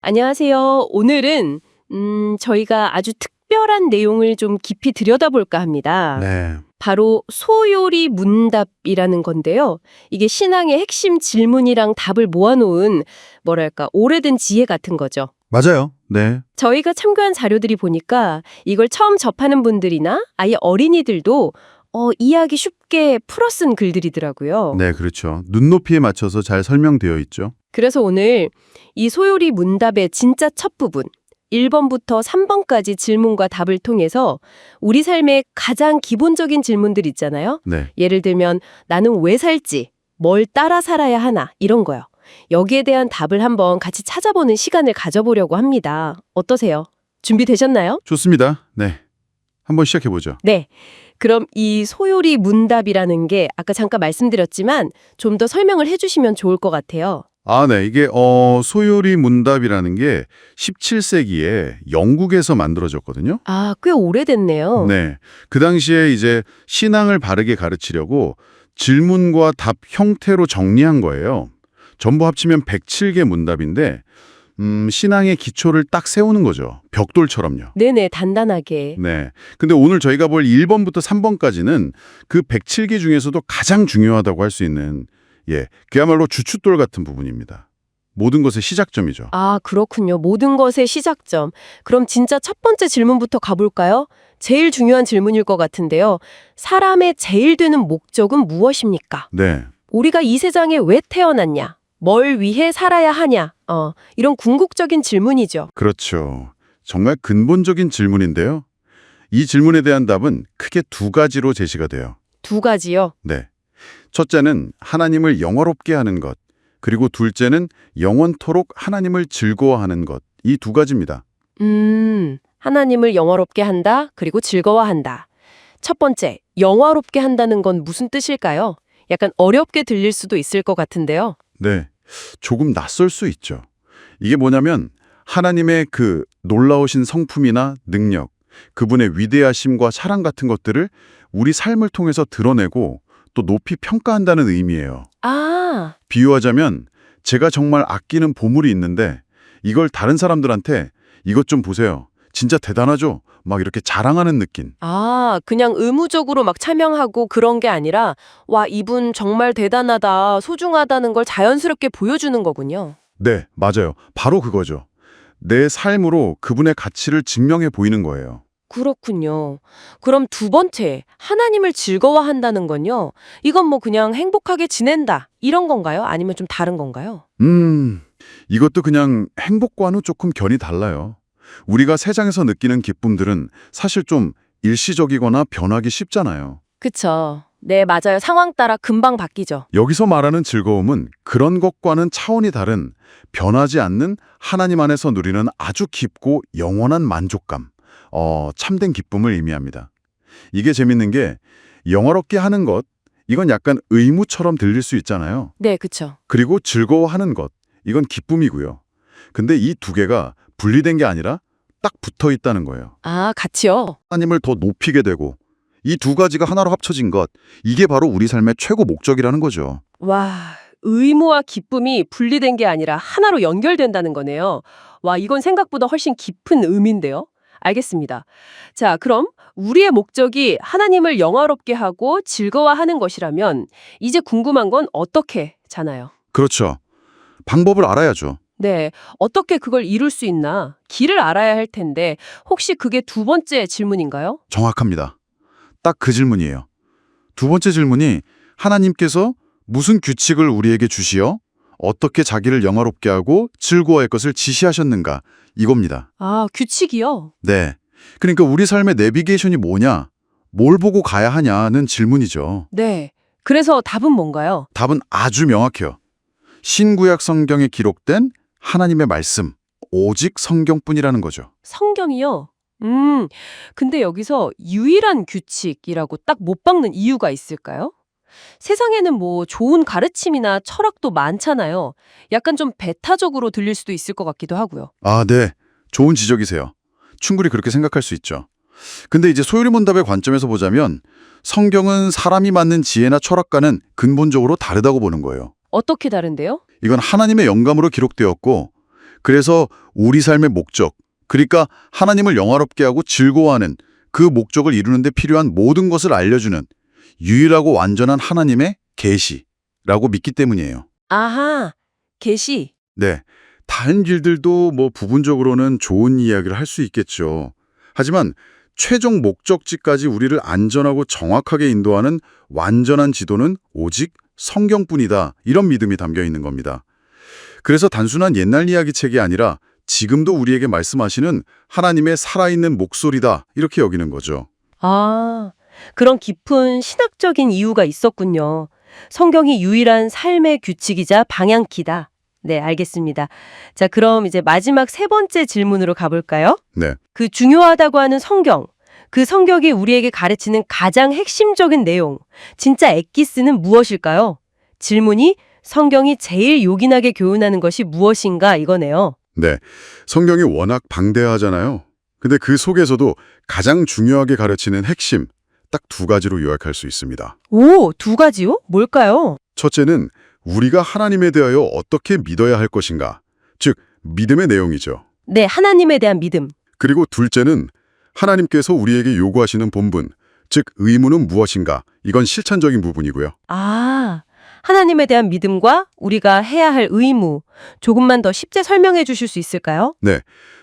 안녕하세요. 오늘은 저희가 아주 특별한 내용을 좀 깊이 들여다볼까 합니다. 네, 바로 소요리 문답이라는 건데요. 이게 신앙의 핵심 질문이랑 답을 모아놓은 뭐랄까 오래된 지혜 같은 거죠. 맞아요. 네, 저희가 참고한 자료들이 보니까 이걸 처음 접하는 분들이나 아예 어린이들도 이해하기 쉽게 풀어 쓴 글들이더라고요. 네, 그렇죠. 눈높이에 맞춰서 잘 설명되어 있죠. 그래서 오늘 이 소요리 문답의 진짜 첫 부분 1번부터 3번까지 질문과 답을 통해서 우리 삶의 가장 기본적인 질문들 있잖아요. 네, 예를 들면 나는 왜 살지? 뭘 따라 살아야 하나? 이런 거요. 여기에 대한 답을 한번 같이 찾아보는 시간을 가져보려고 합니다. 어떠세요? 준비되셨나요? 좋습니다. 네, 한번 시작해 보죠. 네. 그럼 이 소요리 문답이라는 게 아까 잠깐 말씀드렸지만 좀 더 설명을 해주시면 좋을 것 같아요. 아, 네, 이게 소요리 문답이라는 게 17세기에 영국에서 만들어졌거든요. 아, 꽤 오래됐네요. 네, 그 당시에 이제 신앙을 바르게 가르치려고 질문과 답 형태로 정리한 거예요. 전부 합치면 107개 문답인데 신앙의 기초를 딱 세우는 거죠. 벽돌처럼요. 네네, 단단하게. 네. 근데 오늘 저희가 볼 1번부터 3번까지는 그 107개 중에서도 가장 중요하다고 할 수 있는 그야말로 주춧돌 같은 부분입니다. 모든 것의 시작점이죠. 아, 그렇군요. 모든 것의 시작점. 그럼 진짜 첫 번째 질문부터 가볼까요? 제일 중요한 질문일 것 같은데요. 사람의 제일 되는 목적은 무엇입니까? 네. 우리가 이 세상에 왜 태어났냐? 뭘 위해 살아야 하냐? 이런 궁극적인 질문이죠. 그렇죠. 정말 근본적인 질문인데요. 이 질문에 대한 답은 크게 두 가지로 제시가 돼요. 두 가지요. 네. 첫째는 하나님을 영화롭게 하는 것, 그리고 둘째는 영원토록 하나님을 즐거워하는 것. 이 두 가지입니다. 하나님을 영화롭게 한다, 그리고 즐거워한다. 첫 번째, 영화롭게 한다는 건 무슨 뜻일까요? 약간 어렵게 들릴 수도 있을 것 같은데요. 네. 조금 낯설 수 있죠. 이게 뭐냐면 하나님의 그 놀라우신 성품이나 능력, 그분의 위대하심과 사랑 같은 것들을 우리 삶을 통해서 드러내고 또 높이 평가한다는 의미예요. 아, 비유하자면 제가 정말 아끼는 보물이 있는데 이걸 다른 사람들한테 이것 좀 보세요. 진짜 대단하죠? 막 이렇게 자랑하는 느낌. 그냥 의무적으로 막 참여하고 그런 게 아니라 와, 이분 정말 대단하다, 소중하다는 걸 자연스럽게 보여주는 거군요. 네, 맞아요. 바로 그거죠. 내 삶으로 그분의 가치를 증명해 보이는 거예요. 그렇군요. 그럼 두 번째, 하나님을 즐거워한다는 건요. 이건 뭐 그냥 행복하게 지낸다, 이런 건가요? 아니면 좀 다른 건가요? 이것도 그냥 행복과는 조금 견이 달라요. 우리가 세상에서 느끼는 기쁨들은 사실 좀 일시적이거나 변하기 쉽잖아요. 그쵸. 네, 맞아요. 상황 따라 금방 바뀌죠. 여기서 말하는 즐거움은 그런 것과는 차원이 다른 변하지 않는 하나님 안에서 누리는 아주 깊고 영원한 만족감, 참된 기쁨을 의미합니다. 이게 재밌는 게 영화롭게 하는 것, 이건 약간 의무처럼 들릴 수 있잖아요. 네, 그쵸. 그리고 즐거워하는 것, 이건 기쁨이고요. 근데 이 두 개가 분리된 게 아니라 딱 붙어 있다는 거예요. 아, 같이요? 하나님을 더 높이게 되고 이 두 가지가 하나로 합쳐진 것, 이게 바로 우리 삶의 최고 목적이라는 거죠. 와, 의무와 기쁨이 분리된 게 아니라 하나로 연결된다는 거네요. 와, 이건 생각보다 훨씬 깊은 의미인데요. 알겠습니다. 자, 그럼 우리의 목적이 하나님을 영화롭게 하고 즐거워하는 것이라면 이제 궁금한 건 어떻게 잖아요. 그렇죠. 방법을 알아야죠. 네, 어떻게 그걸 이룰 수 있나? 길을 알아야 할 텐데 혹시 그게 두 번째 질문인가요? 정확합니다. 딱 그 질문이에요. 두 번째 질문이 하나님께서 무슨 규칙을 우리에게 주시어 어떻게 자기를 영화롭게 하고 즐거워할 것을 지시하셨는가, 이겁니다. 아, 규칙이요? 네. 그러니까 우리 삶의 내비게이션이 뭐냐, 뭘 보고 가야 하냐는 질문이죠. 네. 그래서 답은 뭔가요? 답은 아주 명확해요. 신구약 성경에 기록된 하나님의 말씀, 오직 성경뿐이라는 거죠. 성경이요? 근데 여기서 유일한 규칙이라고 딱 못 박는 이유가 있을까요? 세상에는 뭐 좋은 가르침이나 철학도 많잖아요. 약간 좀 배타적으로 들릴 수도 있을 것 같기도 하고요. 아, 네. 좋은 지적이세요. 충분히 그렇게 생각할 수 있죠. 근데 이제 소요리문답의 관점에서 보자면 성경은 사람이 만든 지혜나 철학과는 근본적으로 다르다고 보는 거예요. 어떻게 다른데요? 이건 하나님의 영감으로 기록되었고 그래서 우리 삶의 목적, 그러니까 하나님을 영화롭게 하고 즐거워하는 그 목적을 이루는 데 필요한 모든 것을 알려주는 유일하고 완전한 하나님의 계시라고 믿기 때문이에요. 아하, 계시. 네, 다른 길들도 뭐 부분적으로는 좋은 이야기를 할 수 있겠죠. 하지만 최종 목적지까지 우리를 안전하고 정확하게 인도하는 완전한 지도는 오직 성경뿐이다. 이런 믿음이 담겨 있는 겁니다. 그래서 단순한 옛날 이야기 책이 아니라 지금도 우리에게 말씀하시는 하나님의 살아있는 목소리다. 이렇게 여기는 거죠. 아, 그런 깊은 신학적인 이유가 있었군요. 성경이 유일한 삶의 규칙이자 방향키다. 네, 알겠습니다. 자, 그럼 이제 마지막 세 번째 질문으로 가볼까요? 네, 그 중요하다고 하는 성경, 그 성경이 우리에게 가르치는 가장 핵심적인 내용, 진짜 엑기스는 무엇일까요? 질문이 성경이 제일 요긴하게 교훈하는 것이 무엇인가 이거네요. 네. 성경이 워낙 방대하잖아요. 근데 그 속에서도 가장 중요하게 가르치는 핵심, 딱 두 가지로 요약할 수 있습니다. 오, 두 가지요? 뭘까요? 첫째는 우리가 하나님에 대하여 어떻게 믿어야 할 것인가, 즉 믿음의 내용이죠. 네, 하나님에 대한 믿음. 그리고 둘째는 하나님께서 우리에게 요구하시는 본분, 즉 의무는 무엇인가, 이건 실천적인 부분이고요. 아, 하나님에 대한 믿음과 우리가 해야 할 의무. 조금만 더 쉽게 설명해 주실 수 있을까요? 네,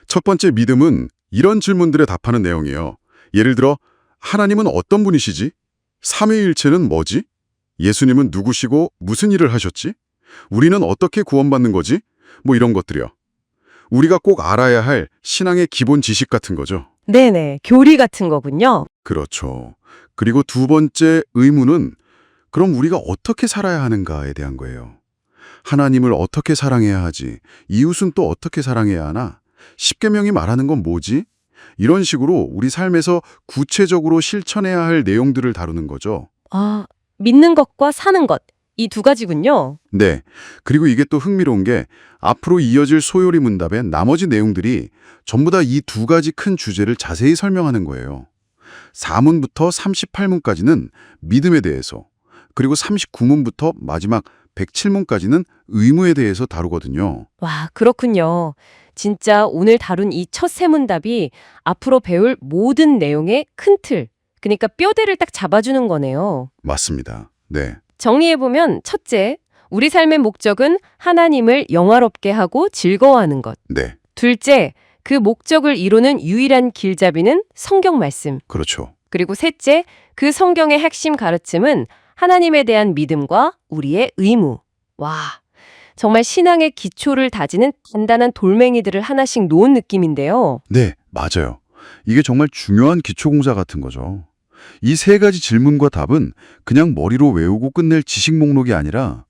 첫 번째 믿음은 이런 질문들에 답하는 내용이에요. 예를 들어 하나님은 어떤 분이시지? 삼위일체는 뭐지? 예수님은 누구시고 무슨 일을 하셨지? 우리는 어떻게 구원받는 거지? 뭐 이런 것들이요. 우리가 꼭 알아야 할 신앙의 기본 지식 같은 거죠. 네네, 교리 같은 거군요. 그렇죠. 그리고 두 번째 의무는 그럼 우리가 어떻게 살아야 하는가에 대한 거예요. 하나님을 어떻게 사랑해야 하지? 이웃은 또 어떻게 사랑해야 하나? 십계명이 말하는 건 뭐지? 이런 식으로 우리 삶에서 구체적으로 실천해야 할 내용들을 다루는 거죠. 아, 믿는 것과 사는 것. 이 두 가지군요. 네. 그리고 이게 또 흥미로운 게 앞으로 이어질 소요리 문답의 나머지 내용들이 전부 다 이 두 가지 큰 주제를 자세히 설명하는 거예요. 4문부터 38문까지는 믿음에 대해서, 그리고 39문부터 마지막 107문까지는 의무에 대해서 다루거든요. 와, 그렇군요. 진짜 오늘 다룬 이 첫 세 문답이 앞으로 배울 모든 내용의 큰 틀, 그러니까 뼈대를 딱 잡아주는 거네요. 맞습니다. 네. 정리해보면 첫째, 우리 삶의 목적은 하나님을 영화롭게 하고 즐거워하는 것. 네. 둘째, 그 목적을 이루는 유일한 길잡이는 성경 말씀. 그렇죠. 그리고 셋째, 그 성경의 핵심 가르침은 하나님에 대한 믿음과 우리의 의무. 와, 정말 신앙의 기초를 다지는 단단한 돌멩이들을 하나씩 놓은 느낌인데요. 네, 맞아요. 이게 정말 중요한 기초공사 같은 거죠. 이 세 가지 질문과 답은 그냥 머리로 외우고 끝낼 지식 목록이 아니라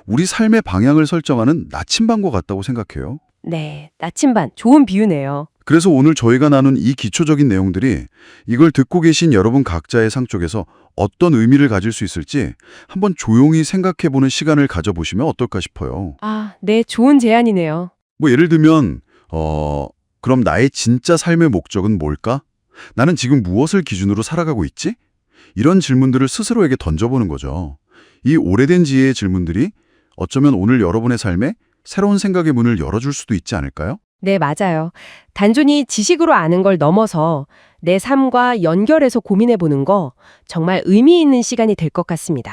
우리 삶의 방향을 설정하는 나침반과 같다고 생각해요. 네, 나침반. 좋은 비유네요. 그래서 오늘 저희가 나눈 이 기초적인 내용들이 이걸 듣고 계신 여러분 각자의 상 쪽에서 어떤 의미를 가질 수 있을지 한번 조용히 생각해보는 시간을 가져보시면 어떨까 싶어요. 아, 네, 좋은 제안이네요. 뭐 예를 들면 그럼 나의 진짜 삶의 목적은 뭘까? 나는 지금 무엇을 기준으로 살아가고 있지? 이런 질문들을 스스로에게 던져보는 거죠. 이 오래된 지혜의 질문들이 어쩌면 오늘 여러분의 삶에 새로운 생각의 문을 열어줄 수도 있지 않을까요? 네, 맞아요. 단순히 지식으로 아는 걸 넘어서 내 삶과 연결해서 고민해보는 거 정말 의미 있는 시간이 될 것 같습니다.